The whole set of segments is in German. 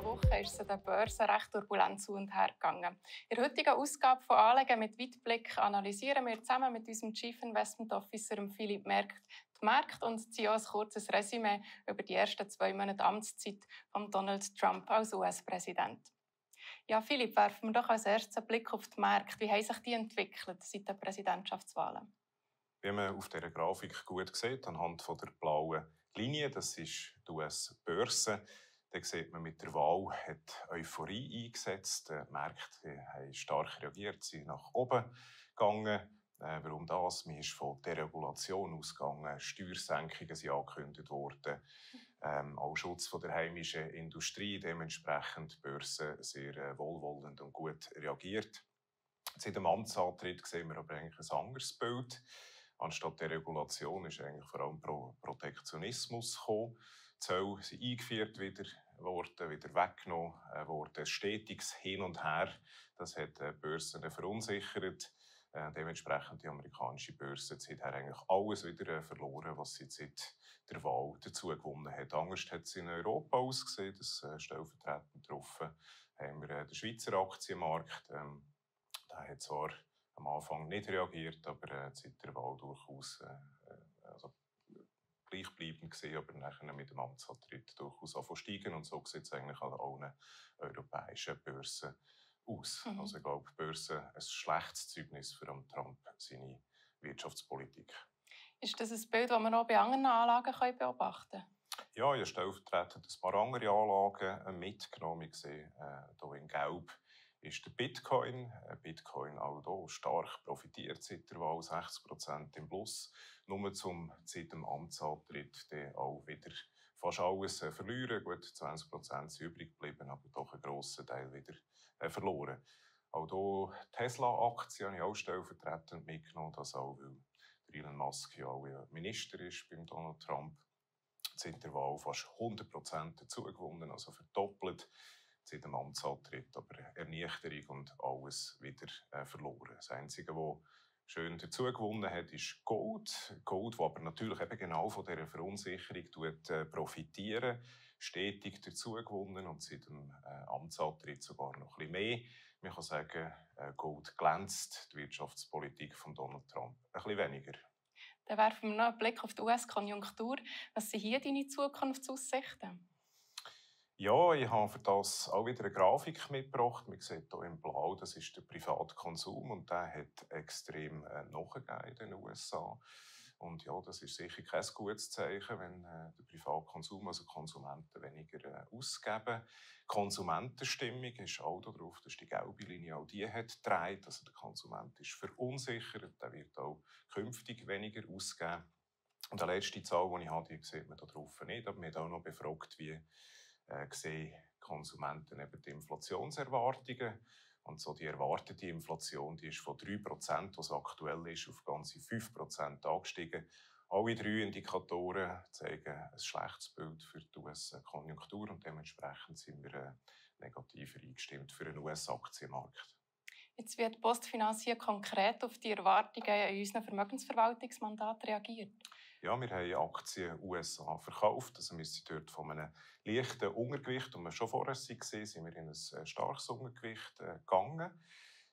letzten Wochen ist es an den Börsen recht turbulent zu und her gegangen. In der heutigen Ausgabe von «Anlegen mit Weitblick» analysieren wir zusammen mit unserem Chief Investment Officer Philipp Merk die Märkte und ziehen ein kurzes Resümee über die ersten 2 Monate Amtszeit von Donald Trump als US-Präsident. Ja, Philipp, werfen wir doch als erstes einen Blick auf die Märkte. Wie haben sich die entwickelt seit den Präsidentschaftswahlen? Wie man auf dieser Grafik gut sieht, anhand von der blauen Linie, das ist die US-Börse, da sieht man, mit der Wahl hat Euphorie eingesetzt. Die Märkte haben stark reagiert, sind nach oben gegangen. Warum das? Man ist von Deregulation ausgegangen, Steuersenkungen sind angekündigt worden, auch Schutz von der heimischen Industrie, dementsprechend die Börse sehr wohlwollend und gut reagiert. Seit dem Amtsantritt sehen wir aber eigentlich ein anderes Bild. Anstatt der Regulation ist eigentlich vor allem Protektionismus gekommen. Die Zölle sind eingeführt wieder weggenommen worden. Stetiges Hin und Her, das hat die Börsen verunsichert. Dementsprechend die amerikanische Börse hat seither eigentlich alles wieder verloren, was sie seit der Wahl dazu gewonnen hat. Anders hat es in Europa ausgesehen, das stellvertretend betroffen haben wir den Schweizer Aktienmarkt. Der hat zwar am Anfang nicht reagiert, aber seit der Wahl durchaus gleichbleibend gesehen, aber nachher mit dem Amtsantritt durchaus steigen. Und so sieht es eigentlich an allen europäischen Börsen aus. Also ich glaube, die Börse ein schlechtes Zeugnis für Trump, seine Wirtschaftspolitik. Ist das ein Bild, das man auch bei anderen Anlagen beobachten kann? Ja, ich habe stellvertretend ein paar andere Anlagen mitgenommen. Ich sehe hier in Gelb ist der Bitcoin. Bitcoin auch hier stark profitiert seit der Wahl, 60% im Plus. Nur seit dem Amtsantritt auch wieder fast alles verlieren. Gut, 20% sind übrig geblieben, aber doch einen grossen Teil wieder verloren. Auch hier die Tesla-Aktie habe ich auch stellvertretend mitgenommen, das auch, weil Elon Musk ja auch Minister ist beim Donald Trump. Seit der Wahl fast 100% dazu gewonnen, also verdoppelt seit dem Amtsantritt, aber Ernüchterung und alles wieder verloren. Das Einzige, was schön dazu gewonnen hat, ist Gold. Gold, das aber natürlich eben genau von dieser Verunsicherung profitieren, stetig dazu gewonnen und seit dem Amtsantritt sogar noch ein bisschen mehr. Man kann sagen, Gold glänzt, die Wirtschaftspolitik von Donald Trump ein bisschen weniger. Dann werfen wir noch einen Blick auf die US-Konjunktur. Was sind hier deine Zukunftsaussichten? Ja, ich habe für das auch wieder eine Grafik mitgebracht. Man sieht hier im Blau, das ist der Privatkonsum und der hat extrem nachgegeben in den USA. Und ja, das ist sicher kein gutes Zeichen, wenn der Privatkonsum, also Konsumenten, weniger ausgeben. Konsumentenstimmung ist auch da drauf, das ist die gelbe Linie, auch die hat gedreht. Also der Konsument ist verunsichert, der wird auch künftig weniger ausgeben. Und die letzte Zahl, die ich habe, die sieht man da drauf nicht, aber man hat auch noch befragt, wie sehen Konsumenten eben die Inflationserwartungen. Und so die erwartete Inflation, die ist von 3%, was aktuell ist, auf ganze 5% angestiegen. Alle 3 Indikatoren zeigen ein schlechtes Bild für die US-Konjunktur und dementsprechend sind wir negativer eingestimmt für den US-Aktienmarkt. Jetzt wird PostFinance hier konkret auf die Erwartungen in unseren Vermögensverwaltungsmandat reagiert. Ja, wir haben Aktien USA verkauft. Also wir sind dort von einem leichten Untergewicht, und wir schon vorher waren, sind wir in ein starkes Untergewicht gegangen.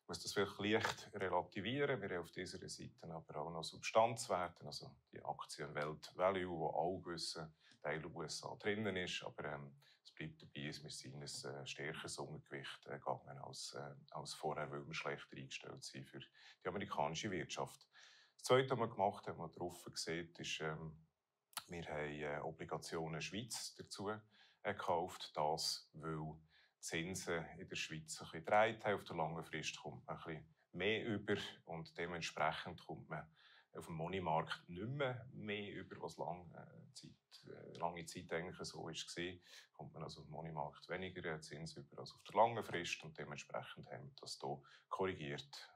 Ich muss das vielleicht leicht relativieren. Wir haben auf dieser Seite aber auch noch Substanzwerte, also die Aktienwelt Value, wo auch ein gewisser Teil USA drinnen ist. Aber es bleibt dabei, wir sind in ein stärkeres Untergewicht gegangen als vorher, weil wir schlechter eingestellt sind für die amerikanische Wirtschaft. Das Zweite, was wir gemacht haben, was drauf sieht, ist, wir haben Obligationen Schweiz dazu gekauft. Das, weil die Zinsen in der Schweiz ein bisschen gedreht haben. Auf der langen Frist kommt man ein bisschen mehr über und dementsprechend kommt man auf dem Moneymarkt nicht mehr über, was lange Zeit eigentlich so war. Kommt man also auf dem Moneymarkt weniger Zins über als auf der langen Frist und dementsprechend haben wir das hier korrigiert.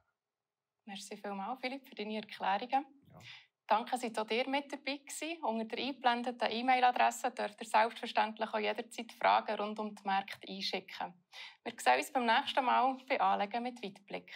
Merci vielmals, Philipp, für deine Erklärungen. Ja. Danke, dass ihr hier mit dabei gewesen. Unter der eingeblendeten E-Mail-Adresse dürft ihr selbstverständlich auch jederzeit Fragen rund um die Märkte einschicken. Wir sehen uns beim nächsten Mal bei «Anlegen mit Weitblick».